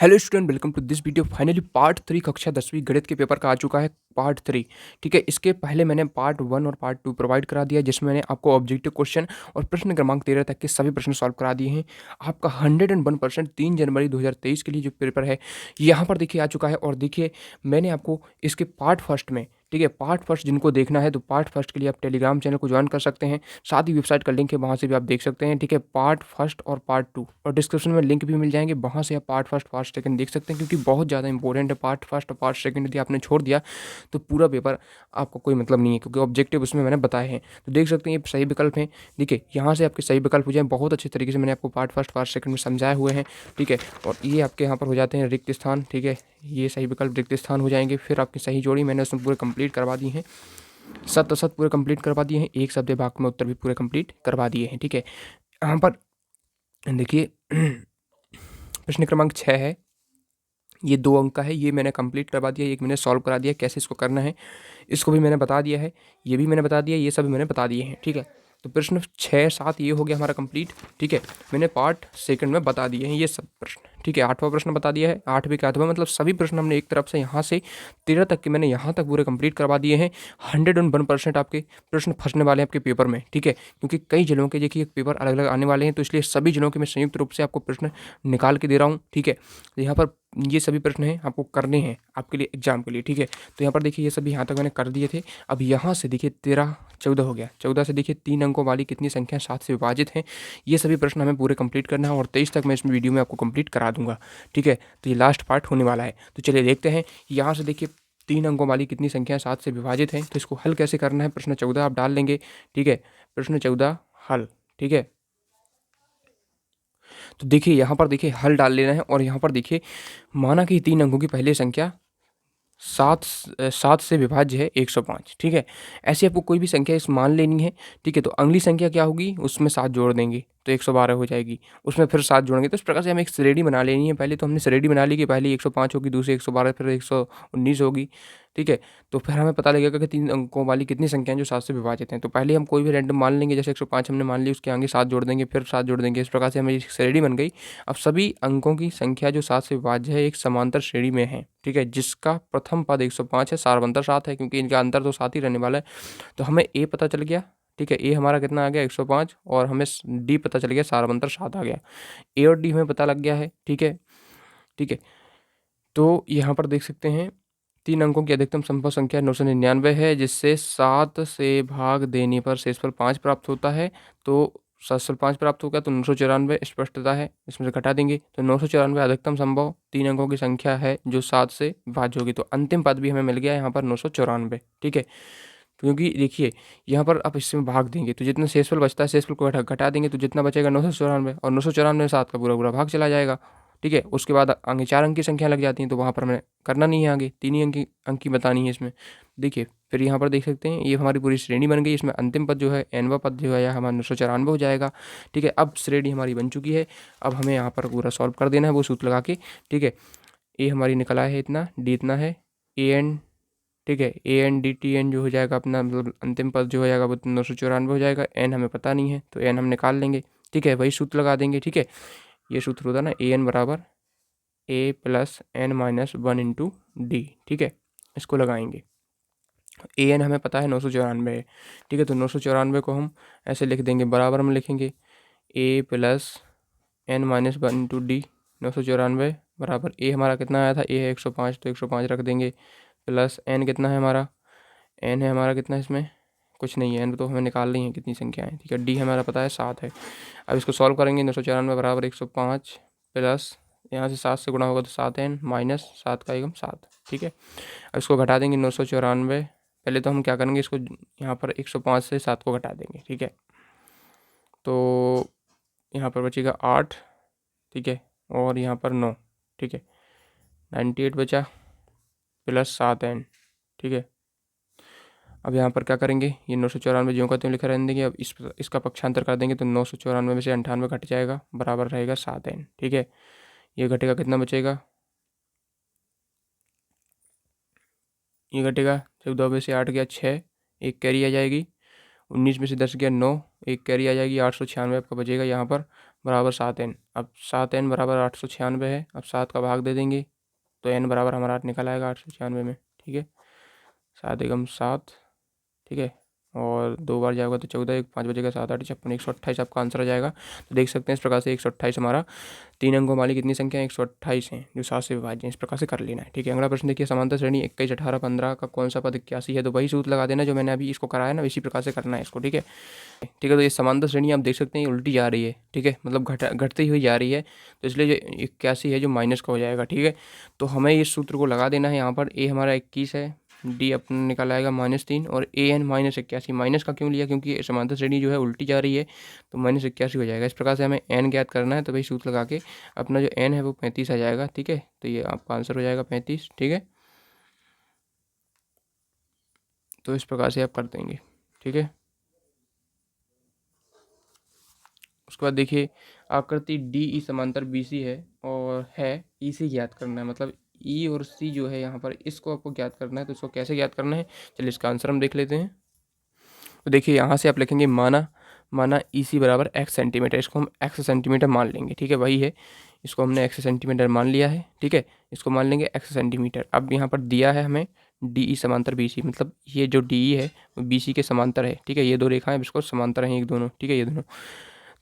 Hello student, welcome to this video. Finally part 3 कक्षा 10वीं गणित के पेपर का आ चुका है। पार्ट 3 ठीक है। इसके पहले मैंने पार्ट 1 और पार्ट 2 प्रोवाइड करा दिया, जिसमें मैंने आपको ऑब्जेक्टिव क्वेश्चन और प्रश्न क्रमांक 13 तक के सभी प्रश्न सॉल्व करा दिए हैं। आपका 101% 3 जनवरी 2023 के लिए जो पेपर है यहाँ पर देखिए आ चुका है। और देखिए मैंने आपको इसके पार्ट फर्स्ट में, ठीक है, पार्ट फर्स्ट जिनको देखना है तो पार्ट फर्स्ट के लिए आप टेलीग्राम चैनल को ज्वाइन कर सकते हैं। साथ ही वेबसाइट का लिंक है, वहाँ से भी आप देख सकते हैं। ठीक है, पार्ट फर्स्ट और पार्ट 2 और डिस्क्रिप्शन में लिंक भी मिल जाएंगे, वहाँ से आप पार्ट फर्स्ट पार्ट सेकंड देख सकते हैं, क्योंकि बहुत ज़्यादा इंपॉर्टेंट है पार्ट फर्स्ट और पार्ट सेकंड। यदि आपने छोड़ दिया तो पूरा पेपर आपको कोई मतलब नहीं है, क्योंकि ऑब्जेक्टिव उसमें मैंने बताए हैं। तो देख सकते हैं ये सही विकल्प हैं। देखिए यहाँ से आपके सही विकल्प हो जाए, बहुत अच्छे तरीके से मैंने आपको पार्ट फर्स्ट पार्ट सेकंड में समझाए हुए हैं। ठीक है, और ये आपके यहाँ पर हो जाते हैं रिक्त स्थान। ठीक है, ये सही विकल्प रिक्त स्थान हो जाएंगे। फिर आपकी सही जोड़ी मैंने उसमें पूरे कंप्लीट करवा दी है, सत असत पूरे कंप्लीट करवा दिए हैं, एक शब्द भाग में उत्तर भी पूरे कंप्लीट करवा दिए हैं। ठीक है, यहाँ पर देखिए प्रश्न क्रमांक 6 है, ये 2 अंक का है, ये मैंने कंप्लीट करवा दिया, एक मैंने सॉल्व करा दिया, कैसे इसको करना है इसको भी मैंने बता दिया है, ये भी मैंने बता दिया, ये सब मैंने बता दिए हैं। ठीक है, तो प्रश्न 6 7 ये हो गया हमारा कंप्लीट। ठीक है, मैंने पार्ट सेकंड में बता दिए हैं ये सब प्रश्न। ठीक है, 8वां प्रश्न बता दिया है, 8वीं का 8वां, मतलब सभी प्रश्न हमने एक तरफ से यहाँ से 13 तक के मैंने यहाँ तक पूरे कंप्लीट करवा दिए हैं। 101% आपके प्रश्न फंसने वाले हैं आपके पेपर में। ठीक है, क्योंकि कई जिलों के देखिए पेपर अलग अलग आने वाले हैं, तो इसलिए सभी जिलों के मैं संयुक्त रूप से आपको प्रश्न निकाल के दे रहा हूँ। ठीक है, तो यहाँ पर ये सभी प्रश्न हैं आपको करने हैं आपके लिए एग्जाम के लिए। ठीक है, तो यहाँ पर देखिए ये सभी यहाँ तक मैंने कर दिए थे। अब यहाँ से देखिए 13 14 हो गया, 14 से देखिए 3 अंकों वाली कितनी संख्या 7 से विभाजित हैं, ये सभी प्रश्न हमें पूरे कंप्लीट करना है, और 23 तक मैं इस वीडियो में आपको कंप्लीट करा दूंगा। ठीक है, तो ये लास्ट पार्ट होने वाला है। तो चलिए देखते हैं, यहाँ से देखिए 3 अंकों वाली कितनी संख्या 7 से विभाजित है, तो इसको हल कैसे करना है। प्रश्न 14 आप डाल लेंगे। ठीक है, प्रश्न 14 हल। ठीक है, तो देखिए यहाँ पर देखिए हल डाल लेना है, और यहाँ पर देखिए माना कि 3 अंकों की पहली संख्या 7 से विभाज्य है 105। ठीक है, ऐसी आपको कोई भी संख्या इस मान लेनी है। ठीक है, तो अगली संख्या क्या होगी, उसमें 7 जोड़ देंगे तो 112 हो जाएगी, उसमें फिर 7 जोड़ेंगे। तो इस प्रकार से हमें एक श्रेणी बना लेनी है। पहले तो हमने श्रेणी बना ली कि पहले 105 होगी, दूसरी 112, फिर 119 होगी। ठीक है, तो फिर हमें पता लगेगा कि 3 अंकों वाली कितनी संख्याएं जो 7 से विभाजित हैं। तो पहले हम कोई भी रैंडम मान लेंगे, जैसे 105 हमने मान ली, उसके आगे 7 जोड़ देंगे, फिर 7 जोड़ देंगे। इस प्रकार से हमें श्रेणी बन गई। अब सभी अंकों की संख्या जो 7 से विभाज्य है एक समांतर श्रेणी में है। ठीक है, जिसका प्रथम पद 105 है, सारवंतर 7 है, क्योंकि इनका अंतर तो 7 ही रहने वाला है। तो हमें ए पता चल गया। ठीक है, ए हमारा कितना आ गया 105, और हमें डी पता चल गया, सारवंतर 7 आ गया। ए और डी हमें पता लग गया है। ठीक है, ठीक है, तो यहाँ पर देख सकते हैं 3 अंकों की अधिकतम संभव संख्या 999 है, जिससे 7 से भाग देने पर शेषफल 5 प्राप्त होता है। तो शेषफल 5 प्राप्त होगा, तो 994 स्पष्टता है, इसमें से घटा देंगे तो 994 अधिकतम संभव 3 अंकों की संख्या है जो 7 से विभाज्य होगी। तो अंतिम पद भी हमें मिल गया यहाँ पर 994। ठीक है, क्योंकि देखिए यहाँ पर आप इसमें भाग देंगे तो जितना शेषफल बचता है, शेषफल को घटा देंगे तो जितना बचेगा 994, और 994 7 का पूरा पूरा भाग चला जाएगा। ठीक है, उसके बाद आगे 4 अंक की संख्या लग जाती हैं, तो वहाँ पर हमें करना नहीं है, आगे 3 ही अंक की बतानी है इसमें। देखिए फिर यहाँ पर देख सकते हैं ये हमारी पूरी श्रेणी बन गई। इसमें अंतिम पद जो है nवां पद जो है यह हमारा 994 हो जाएगा। ठीक है, अब श्रेणी हमारी बन चुकी है। अब हमें यहाँ पर पूरा सॉल्व कर देना है वो सूत्र लगा के। ठीक है, ए हमारी निकल आया है इतना, डी इतना है, ए एन, ठीक है, A N D T N जो हो जाएगा अपना, मतलब अंतिम पद जो हो जाएगा वो 994 हो जाएगा। एन हमें पता नहीं है तो एन हम निकाल लेंगे। ठीक है, वही सूत्र लगा देंगे। ठीक है, ये सूत्र होता है ना, ए एन बराबर a plus n minus 1 into d. ठीक है, इसको लगाएंगे। ए एन हमें पता है 994 है। ठीक है, तो 994 को हम ऐसे लिख देंगे, बराबर में लिखेंगे a plus n minus 1 into d. 994 बराबर ए हमारा कितना आया था, ए है 105, तो 105 रख देंगे, प्लस एन कितना है हमारा, एन है हमारा कितना है, इसमें कुछ नहीं है, एन तो हमें निकाल रही है कितनी संख्या है। ठीक है, डी हमारा पता है 7 है। अब इसको सॉल्व करेंगे, 994 बराबर 105 प्लस यहाँ से 7 से गुणा होगा तो 7n माइनस 7 का एकम 7। ठीक है, अब इसको घटा देंगे 994। पहले तो हम क्या करेंगे, इसको यहाँ पर 105 से 7 को घटा देंगे। ठीक है, तो यहाँ पर बचेगा 8। ठीक है, और यहाँ पर 9। ठीक है, 98 बचा प्लस 7n। ठीक है, अब यहाँ पर क्या करेंगे, ये 994 ज्यों का त्यों लिखा रहने देंगे। अब इसका पक्षांतर कर देंगे तो 994 में से 98 घट जाएगा, बराबर रहेगा 7n। ठीक है, ये घटेगा, कितना बचेगा, ये घटेगा 14 में से 8 गया 6, एक कैरी आ जाएगी, 19 में से 10 गया 9, एक कैरी आ जाएगी, 896 आपका बचेगा यहाँ पर बराबर 7n। अब 7n बराबर 896 है। अब 7 का भाग दे देंगे तो n बराबर हमारा निकल आएगा 896 में, ठीक है। 7 एकम 7, ठीक है, और 2 बार जाएगा तो 14, 1 5 बजेगा 7 8 56 128 आपका आंसर आ जाएगा। तो देख सकते हैं इस प्रकार से 128 हमारा 3 अंकों वाली कितनी संख्या है, 128 है, जो 7 से विभाज्य है। इस प्रकार से कर लेना है, ठीक है। अगला प्रश्न देखिए, समांतर श्रेणी 21 18 15 का कौन सा पद 81 है। तो वही सूत्र लगा देना जो मैंने अभी इसको कराया ना, इसी प्रकार से करना है इसको, ठीक है। ठीक है, तो ये समांतर श्रेणी आप देख सकते हैं उल्टी जा रही है, ठीक है, मतलब घटती हुई जा रही है, तो इसलिए जो 81 है जो माइनस का हो जाएगा, ठीक है। तो हमें इस सूत्र को लगा देना है यहाँ पर। ए हमारा 21 है, डी अपना निकल आएगा -3, और ए एन -81। माइनस का क्यों लिया, क्योंकि समांतर श्रेणी जो है उल्टी जा रही है, तो -81 हो जाएगा। इस प्रकार से हमें एन ज्ञात करना है, तो भाई सूत्र लगा के अपना जो एन है वो 35 आ जाएगा, ठीक है। तो ये आपका आंसर हो जाएगा 35, ठीक है। तो इस प्रकार से आप कर देंगे, ठीक है। उसके बाद देखिए, आकृति डी ई समांतर बी सी है और है ई सी ज्ञात करना है, मतलब ई और सी जो है यहाँ पर इसको आपको ज्ञात करना है। तो इसको कैसे ज्ञात करना है, चलिए इसका आंसर हम देख लेते हैं। तो देखिए यहाँ से आप लिखेंगे माना ई सी बराबर x सेंटीमीटर, इसको हम x सेंटीमीटर मान लेंगे, ठीक है। वही है, इसको हमने x सेंटीमीटर मान लिया है, ठीक है। इसको मान लेंगे x सेंटीमीटर। अब यहाँ पर दिया है हमें डी ई समांतर बी सी, मतलब ये जो डी ई है वो बी सी के समांतर है, ठीक है। ये दो रेखाएं इसको समांतर हैं एक दोनों, ठीक है, ये दोनों।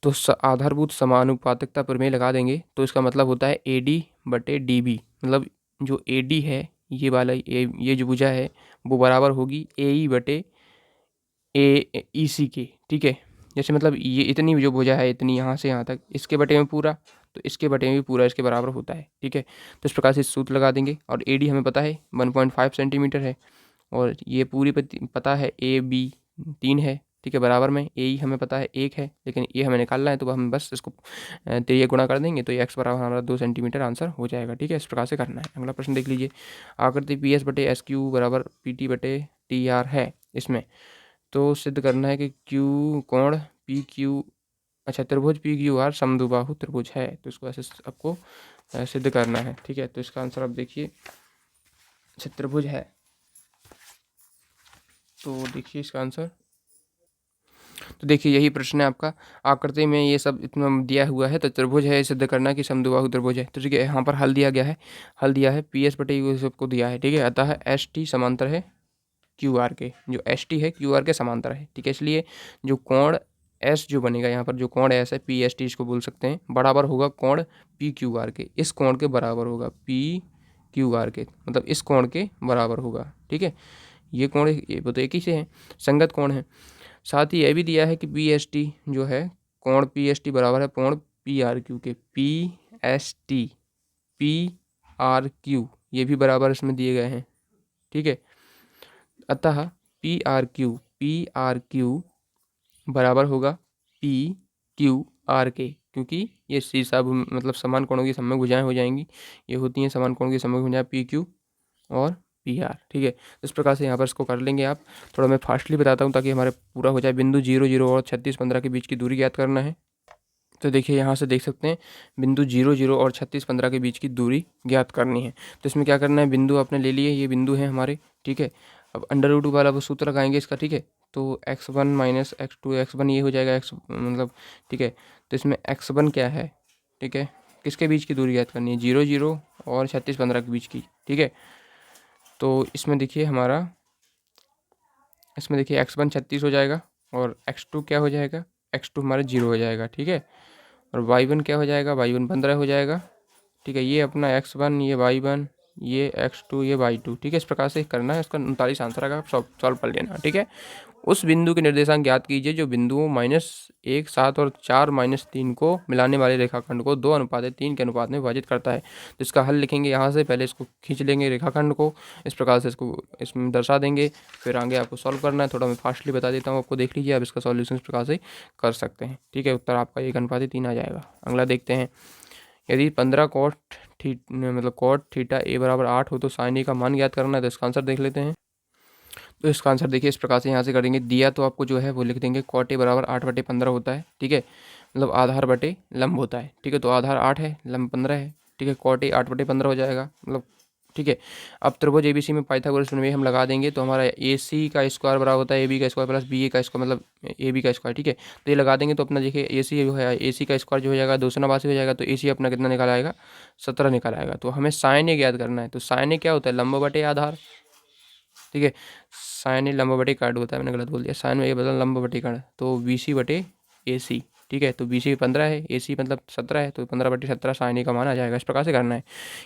तो आधारभूत समानुपातिकता प्रमेय लगा देंगे, तो इसका मतलब होता है ए डी बटे डी बी, मतलब जो ए डी है ये वाला ये जो भुजा है वो बराबर होगी ए ई बटे ए ई सी के, ठीक है। जैसे मतलब ये इतनी जो भुजा है, इतनी यहाँ से यहाँ तक, इसके बटे में पूरा, तो इसके बटे में भी पूरा इसके बराबर होता है, ठीक है। तो इस प्रकार से सूत्र लगा देंगे, और ए डी हमें पता है 1.5 सेंटीमीटर है, और ये पूरी पता है ए बी 3 है, ठीक है, बराबर में। ए ई हमें पता है 1 है, लेकिन ये हमें निकालना है, तो हम बस इसको ये गुणा कर देंगे, तो ये एक्स बराबर हमारा 2 सेंटीमीटर आंसर हो जाएगा, ठीक है। इस प्रकार से करना है। अगला प्रश्न देख लीजिए, आकृति पी एस बटे एस क्यू बराबर पी टी बटे टी आर है। इसमें तो सिद्ध करना है कि क्यू कोण पी क्यू, अच्छा, त्रिभुज पी क्यू आर समद्विबाहु त्रिभुज है, तो इसको ऐसे आपको सिद्ध करना है, ठीक है। तो इसका आंसर आप देखिए, अच्छा त्रिभुज है, तो देखिए इसका आंसर। तो देखिए यही प्रश्न है आपका, आकृति में ये सब इतना दिया हुआ है, तो त्रिभुज है, सिद्ध करना कि समद्विबाहु त्रिभुज है। तो ठीक है, यहाँ पर हल दिया गया है, हल दिया है पी एस बटे यू सबको दिया है, ठीक है। अतः एस टी समांतर है क्यू आर के, जो एस टी है क्यू आर के समांतर है, ठीक है। इसलिए जो कोण एस जो बनेगा यहाँ पर, जो कोण एस है पी एस टी इसको बोल सकते हैं, बराबर होगा कोण पी क्यू आर के, इस कोण के बराबर होगा पी क्यू आर के, मतलब इस कोण के बराबर होगा, ठीक है। ये कोण ये तो एक ही से है, संगत कोण है। साथ ही यह भी दिया है कि पी एस टी जो है, कोण पी एस टी बराबर है कोण पी आर क्यू के, P S T P R Q ये भी बराबर इसमें दिए गए हैं, ठीक है। अतः पी आर क्यू बराबर होगा पी क्यू आर के, क्योंकि ये शीर्षा मतलब समान कोणों की सम्यक भुजाएं हो जाएंगी, ये होती हैं समान कोणों की सम्यक भुजाएं पी क्यू और पी आर, ठीक है। इस प्रकार से यहाँ पर इसको कर लेंगे आप। थोड़ा मैं फास्टली बताता हूँ ताकि हमारे पूरा हो जाए। बिंदु 0 0 और 36 15 के बीच की दूरी ज्ञात करना है। तो देखिए यहाँ से देख सकते हैं, बिंदु 0 0 और 36 15 के बीच की दूरी ज्ञात करनी है। तो इसमें क्या करना है, बिंदु आपने ले लिए, ये बिंदु हैं हमारे, ठीक है। अब अंडर रूट वाला वो सूत्र लगाएंगे इसका, ठीक है। तो x1 माइनस x2, x1 ये हो जाएगा x मतलब, ठीक है। तो इसमें x1 क्या है, ठीक है, किसके बीच की दूरी ज्ञात करनी है, 0 0 और 36 15 के बीच की, ठीक है। तो इसमें देखिए हमारा, इसमें देखिए x1 36 हो जाएगा, और x2 क्या हो जाएगा, x2 हमारा 0 हो जाएगा, ठीक है। और y1 क्या हो जाएगा, y1 15 हो जाएगा, ठीक है। ये अपना x1, ये y1, ये x2, ये y2, ठीक है। इस प्रकार से करना है। इसका 39 आंसर आएगा, आप सॉल्व कर लेना, ठीक है। उस बिंदु के निर्देशांक ज्ञात कीजिए जो बिंदुओं -1 7 और 4 -3 को मिलाने वाले रेखाखंड को 2:3 के अनुपात में विभाजित करता है। तो इसका हल लिखेंगे यहाँ से, पहले इसको खींच लेंगे रेखाखंड को, इस प्रकार से इसको इसमें दर्शा देंगे, फिर आगे आपको सॉल्व करना है। थोड़ा मैं फास्टली बता देता हूँ आपको, देख लीजिए आप इसका सॉल्यूशन इस प्रकार से कर सकते हैं, ठीक है। उत्तर आपका 1:3 आ जाएगा। अगला देखते हैं, यदि 15 कॉट मतलब कॉट थीटा ए बराबर 8 हो तो साइन ए का मान ज्ञात करना है। तो इसका आंसर देख लेते हैं। तो इसका आंसर देखिए इस प्रकार से यहाँ से करेंगे, दिया तो आपको जो है वो लिख देंगे, कॉट ए बराबर 8/15 होता है, ठीक है, मतलब आधार बटे लंब होता है, ठीक है। तो आधार 8 है, लंब 15 है, ठीक है। कॉट ए 8/15 हो जाएगा, मतलब ठीक है। अब त्रिभुज एबीसी में पाइथागोरस प्रमेय हम लगा देंगे तो हमारा ए सी का स्क्वायर बराबर होता है ए बी का स्क्वायर प्लस बी ए का स्क्वायर, मतलब ए बी का स्क्वायर। ठीक है, तो ये लगा देंगे तो अपना देखिए ए सी जो है ए सी का स्क्वायर जो हो जाएगा 289 हो जाएगा, तो ए सी अपना कितना निकल आएगा 17 निकल आएगा। तो हमें साइन ए ज्ञात करना है, तो साइन ए क्या होता है लंब बटे आधार। ठीक है, साइन ए लंब बटे कर्ण होता है, मैंने गलत बोल दिया, साइन ए बदल लंब बटे कर्ण, तो बी सी बटे ए सी। ठीक है, तो बी सी 15 है, ए सी मतलब 17 है, तो 15/17 साइन ए का मान आ जाएगा। इस प्रकार से करना है।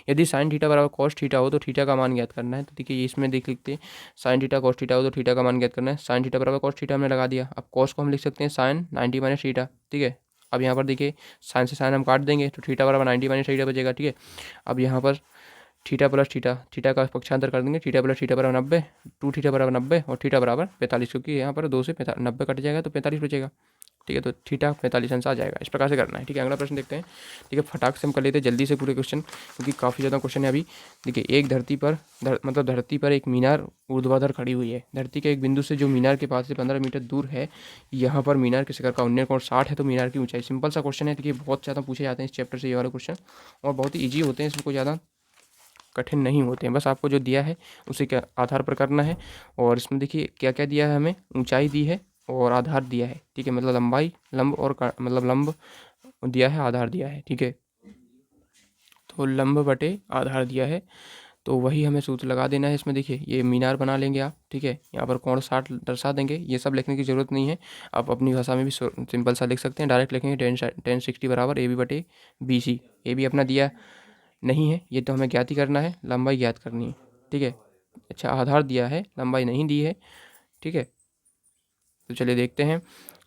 यदि साइन थीटा बराबर कॉस थीटा हो तो थीटा का मान ज्ञात करना है। तो देखिए इसमें देख लिखते हैं साइन थीटा कॉस थीटा हो तो थीटा का मान ज्ञात करना है। साइन थीटा बराबर कॉस थीटा हमने लगा दिया। अब कॉस को हम लिख सकते हैं साइन 90 माइनस थीटा। ठीक है, अब यहाँ पर देखिए साइन से साइन हम काट देंगे तो थीटा बराबर 90 माइनस थीटा बचेगा। ठीक है, अब यहाँ पर थीटा प्लस थीटा, थीटा का पक्षांतर कर देंगे, थीटा प्लस थीटा बराबर 90, 2 थीटा बराबर 90 और थीटा बराबर 45, क्योंकि यहाँ पर 2 से 90 कट जाएगा तो 45 बचेगा। ठीक है, तो थीटा 45 अंश आ जाएगा। इस प्रकार से करना है। ठीक है, अगला प्रश्न देखते हैं। ठीक है, फटाक से हम कर लेते हैं जल्दी से पूरे क्वेश्चन, क्योंकि काफ़ी ज़्यादा क्वेश्चन है अभी। देखिए एक धरती पर मतलब धरती पर एक मीनार ऊर्ध्वाधर खड़ी हुई है। धरती के एक बिंदु से जो मीनार के पास से 15 मीटर दूर है, यहाँ पर मीनार के शिखर का उन्नयन कोण 60 है, तो मीनार की ऊंचाई। सिंपल सा क्वेश्चन है। देखिए बहुत ज़्यादा पूछे जाते हैं इस चैप्टर से ये वाले क्वेश्चन, और बहुत ही ईजी होते हैं, इसमें कोई ज़्यादा कठिन नहीं होते हैं। बस आपको जो दिया है उसी के आधार पर करना है। और इसमें देखिए क्या क्या दिया है, हमें ऊंचाई दी है और आधार दिया है। ठीक है, मतलब लंबाई लंब और मतलब लंब दिया है, आधार दिया है। ठीक है, तो लंब बटे आधार दिया है, तो वही हमें सूत्र लगा देना है। इसमें देखिए ये मीनार बना लेंगे आप। ठीक है, यहाँ पर कोण 60 दर्शा देंगे, ये सब लिखने की ज़रूरत नहीं है, आप अपनी भाषा में भी सिंपल सा लिख सकते हैं। डायरेक्ट लिखेंगे 1060 बराबर ए बी बटे बी सी। ए बी अपना दिया नहीं है, ये तो हमें ज्ञात ही करना है, लंबाई ज्ञात करनी है। ठीक है, अच्छा आधार दिया है, लंबाई नहीं दी है। ठीक है, तो चलिए देखते हैं।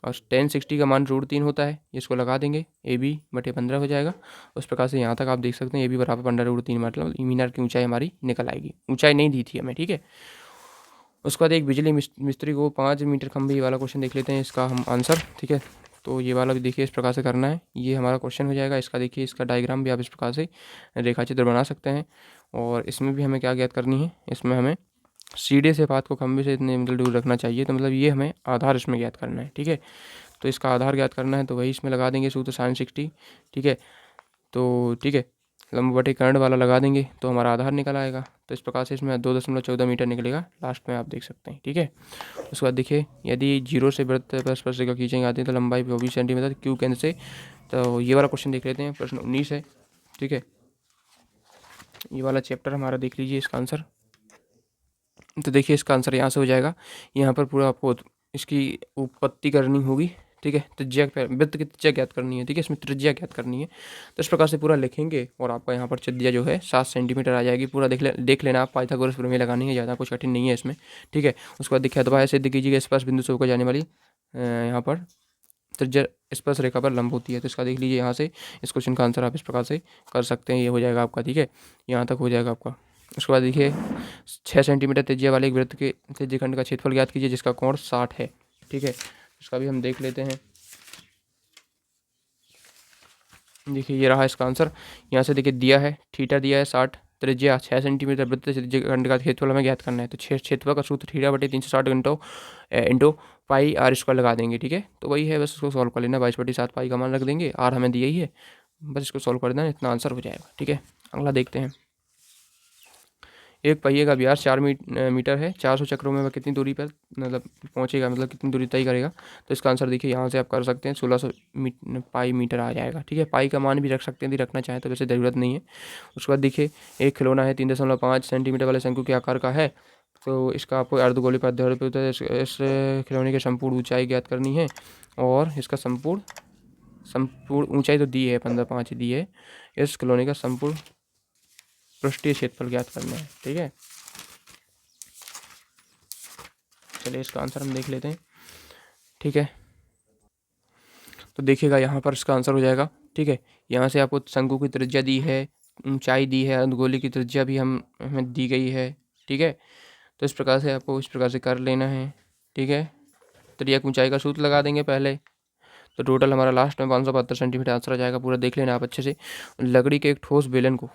और 1060 का मान √3 होता है, इसको लगा देंगे, ए बी बटे 15 हो जाएगा। उस प्रकार से यहाँ तक आप देख सकते हैं ए बी बराबर 15√3, मतलब मीनार की ऊंचाई हमारी निकल आएगी। ऊंचाई नहीं दी थी हमें। ठीक है, उसके बाद एक बिजली मिस्त्री को 5 मीटर खंभे वाला क्वेश्चन देख लेते हैं, इसका हम आंसर। ठीक है, तो ये वाला भी देखिए इस प्रकार से करना है, ये हमारा क्वेश्चन हो जाएगा। इसका देखिए इसका डायग्राम भी आप इस प्रकार से रेखा चित्र बना सकते हैं। और इसमें भी हमें क्या ज्ञात करनी है, इसमें हमें सीधे से पात को खंभे से इतने मतलब दूर रखना चाहिए, तो मतलब ये हमें आधार इसमें ज्ञात करना है। ठीक है, तो इसका आधार ज्ञात करना है, तो वही इसमें लगा देंगे सूत्र साइन 60। ठीक है, तो ठीक है लंब बटे कर्ण वाला लगा देंगे तो हमारा आधार निकल आएगा। तो इस प्रकार से इसमें 2.14 मीटर निकलेगा, लास्ट में आप देख सकते हैं। ठीक है, उसके बाद देखिए यदि 0 से वृत्त पर स्पर्शिका खींचेंगे आती है तो लंबाई 24 सेंटीमीटर क्यू केंद्र से। तो ये वाला क्वेश्चन देख लेते हैं, प्रश्न 19 है। ठीक है, ये वाला चैप्टर हमारा देख लीजिए, इसका आंसर। तो देखिए इसका आंसर यहाँ से हो जाएगा। यहाँ पर पूरा आपको इसकी उत्पत्ति करनी होगी। ठीक है, त्रिज्या वृत्त की त्रिज्या ज्ञात करनी है। ठीक है, इसमें त्रिज्या ज्ञात करनी है, तो इस प्रकार से पूरा लिखेंगे और आपका यहाँ पर त्रिज्या जो है 7 सेंटीमीटर आ जाएगी। पूरा देख लेना आप, पाइथागोरस प्रमेय लगानी है, ज़्यादा कुछ कठिन नहीं है इसमें। ठीक है, उसके बाद देखिए अथवा सिद्ध कीजिएगा स्पर्श बिंदु से होकर जाने वाली यहाँ पर त्रिज्या स्पर्श रेखा पर लंब होती है। तो इसका देख लीजिए यहाँ से इस क्वेश्चन का आंसर आप इस प्रकार से कर सकते हैं, ये हो जाएगा आपका। ठीक है, यहाँ तक हो जाएगा आपका। उसके बाद देखिए 6 सेंटीमीटर त्रिज्या वाले एक वृत्त के त्रिज्यखंड का क्षेत्रफल ज्ञात कीजिए जिसका कोण 60 है। ठीक है, इसका भी हम देख लेते हैं। देखिए ये रहा इसका आंसर। यहाँ से देखिए दिया है थीटा दिया है 60, त्रिज्या 6 सेंटीमीटर, वृत्त त्रिज्यखंड का क्षेत्रफल हमें ज्ञात करना है। तो क्षेत्रफल का सूत्र थीटा बटे 360 इंटू पाई आर स्क्वायर लगा देंगे। ठीक है, तो वही है, बस उसको सॉल्व कर लेना। 22/7 पाई का मान रख देंगे, आर हमें दिया ही है, बस इसको सॉल्व कर देना, इतना आंसर हो जाएगा। ठीक है, अगला देखते हैं। एक पहिए का व्यास 4 मीटर है, 400 चक्रों में वह कितनी दूरी पर मतलब पहुंचेगा, मतलब कितनी दूरी तय करेगा। तो इसका आंसर देखिए यहाँ से आप कर सकते हैं, 1600 पाई मीटर आ जाएगा। ठीक है, पाई का मान भी रख सकते हैं यदि रखना चाहें तो, वैसे ज़रूरत नहीं है। उसके बाद देखिए एक खिलौना है, 3.5 सेंटीमीटर वाले शंकु के आकार का है, तो इसका आपको अर्धगोले पर अध्ययन होता है। इस खिलौने की संपूर्ण ऊंचाई ज्ञात करनी है, और इसका संपूर्ण ऊंचाई तो दी है 15.5 दी है। इस खिलौने का संपूर्ण पृष्ठीय क्षेत्रफल ज्ञात करना है। ठीक है, चलिए इसका आंसर हम देख लेते हैं। ठीक है, तो देखिएगा यहाँ पर इसका आंसर हो जाएगा। ठीक है, यहाँ से आपको शंकु की त्रिज्या दी है, ऊंचाई दी है, अर्धगोले की त्रिज्या भी हमें दी गई है। ठीक है, तो इस प्रकार से आपको इस प्रकार से कर लेना है। ठीक है, त्रिज्या की ऊंचाई का सूत्र लगा देंगे पहले, तो टोटल हमारा लास्ट में 572 सेंटीमीटर आंसर आ जाएगा। पूरा देख लेना आप अच्छे से। लकड़ी के एक ठोस बेलन को,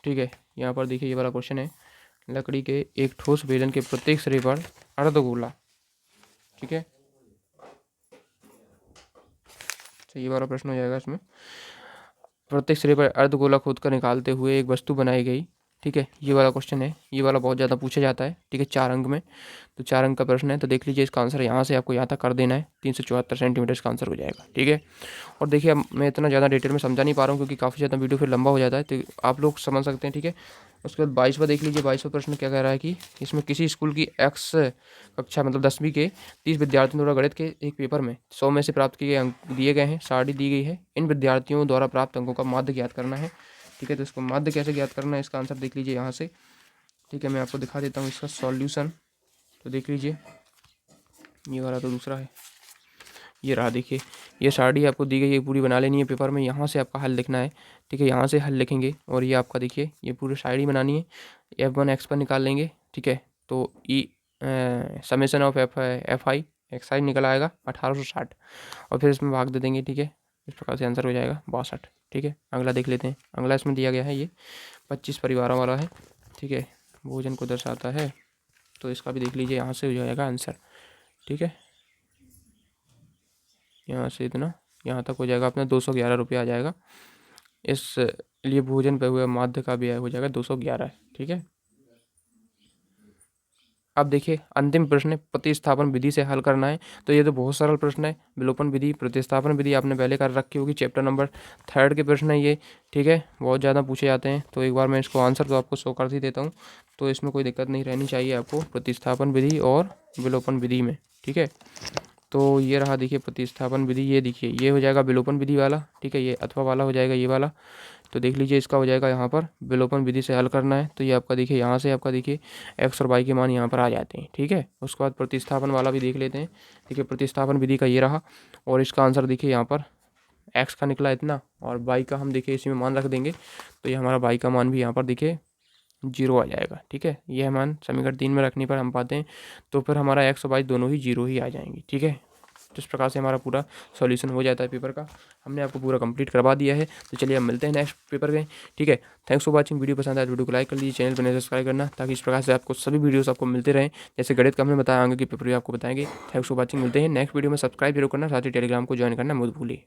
ठीक है यहाँ पर देखिए ये वाला क्वेश्चन है, लकड़ी के एक ठोस बेलन के प्रत्येक सिरे पर अर्धगोला। ठीक है, तो ये वाला प्रश्न हो जाएगा इसमें। प्रत्येक सिरे पर अर्धगोला खोदकर निकालते हुए एक वस्तु बनाई गई। ठीक है, ये वाला क्वेश्चन है, ये वाला बहुत ज़्यादा पूछा जाता है। ठीक है, 4 अंक में, तो 4 अंक का प्रश्न है। तो देख लीजिए इसका आंसर यहाँ से आपको यहाँ तक कर देना है, 374 सेंटीमीटर इसका आंसर हो जाएगा। ठीक है, और देखिए अब मैं इतना ज़्यादा डिटेल में समझा नहीं पा रहा हूँ क्योंकि काफ़ी ज़्यादा वीडियो फिर लंबा हो जाता है, तो आप लोग समझ सकते हैं। ठीक है, उसके बाद 22वां देख लीजिए। 22वां प्रश्न क्या कह रहा है कि इसमें किसी स्कूल की एक्स कक्षा मतलब 10वीं के 30 विद्यार्थियों द्वारा गणित के एक पेपर में 100 में से प्राप्त किए गए अंक दिए गए हैं, सारणी दी गई है। इन विद्यार्थियों द्वारा प्राप्त अंकों का माध्य ज्ञात करना है। ठीक है, तो इसको माध्य कैसे ज्ञात करना है, इसका आंसर देख लीजिए यहाँ से। ठीक है, मैं आपको दिखा देता हूँ इसका सॉल्यूशन। तो देख लीजिए, ये वाला तो दूसरा है, ये रहा। देखिए ये सारणी आपको दी गई है, पूरी बना लेनी है पेपर में। यहाँ से आपका हल लिखना है। ठीक है, यहाँ से हल लिखेंगे और ये आपका देखिए ये पूरी सारणी बनानी है। F1 एक्स पर निकाल लेंगे। ठीक है, तो ई summation of f i x i निकल आएगा 1860 और फिर इसमें भाग दे देंगे। ठीक है, इस प्रकार से आंसर हो जाएगा 62। ठीक है, अगला देख लेते हैं। अगला इसमें दिया गया है ये 25 परिवारों वाला है। ठीक है, भोजन को दर्शाता है, तो इसका भी देख लीजिए, यहाँ से हो जाएगा आंसर। ठीक है, यहाँ से इतना यहाँ तक हो जाएगा अपना 211 रुपये आ जाएगा। इस लिए भोजन पे हुए माध्य का भी हो जाएगा 211। ठीक है, अब देखिए अंतिम प्रश्न है, प्रतिस्थापन विधि से हल करना है। तो ये तो बहुत सरल प्रश्न है। विलोपन विधि, प्रतिस्थापन विधि आपने पहले कर रखी होगी, चैप्टर नंबर 3 के प्रश्न है ये। ठीक है, बहुत ज़्यादा पूछे जाते हैं। तो एक बार मैं इसको आंसर तो आपको शो कर ही देता हूँ, तो इसमें कोई दिक्कत नहीं रहनी चाहिए आपको प्रतिस्थापन विधि और विलोपन विधि में। ठीक है, तो ये रहा देखिए प्रतिस्थापन विधि, ये देखिए ये हो जाएगा विलोपन विधि वाला। ठीक है, ये अथवा वाला हो जाएगा ये वाला। तो देख लीजिए इसका हो जाएगा यहाँ पर विलोपन विधि से हल करना है। तो ये आपका देखिए यहाँ से आपका देखिए एक्स और वाई के मान यहाँ पर आ जाते हैं। ठीक है, उसके बाद प्रतिस्थापन वाला भी देख लेते हैं। देखिए प्रतिस्थापन विधि का ये रहा और इसका आंसर देखिए यहाँ पर एक्स का निकला इतना और वाई का हम देखिए इसी में मान रख देंगे। तो ये हमारा वाई का मान भी यहाँ पर देखिए 0 आ जाएगा। ठीक है, यह मान समीकरण 3 में रखने पर हम पाते हैं, तो फिर हमारा एक्स और वाई दोनों ही 0 ही आ जाएंगे। ठीक है, तो इस प्रकार से हमारा पूरा सॉल्यूशन हो जाता है पेपर का। हमने आपको पूरा कंप्लीट करवा दिया है। तो चलिए अब मिलते हैं नेक्स्ट पेपर में। ठीक है, थैंक्स फॉर वाचिंग। वीडियो पसंद आए तो वीडियो को लाइक कर लीजिए, चैनल पर नए सब्सक्राइब करना, ताकि इस प्रकार से आपको सभी वीडियोस आपको मिलते रहें। जैसे गणित का हमने बताया, आगे के पेपर भी आपको बताएंगे। थैंक्स फॉर वाचिंग, मिलते हैं नेक्स्ट वीडियो में। सब्सक्राइब जरूर करना, साथ ही टेलीग्राम को ज्वाइन करना मत भूलिए।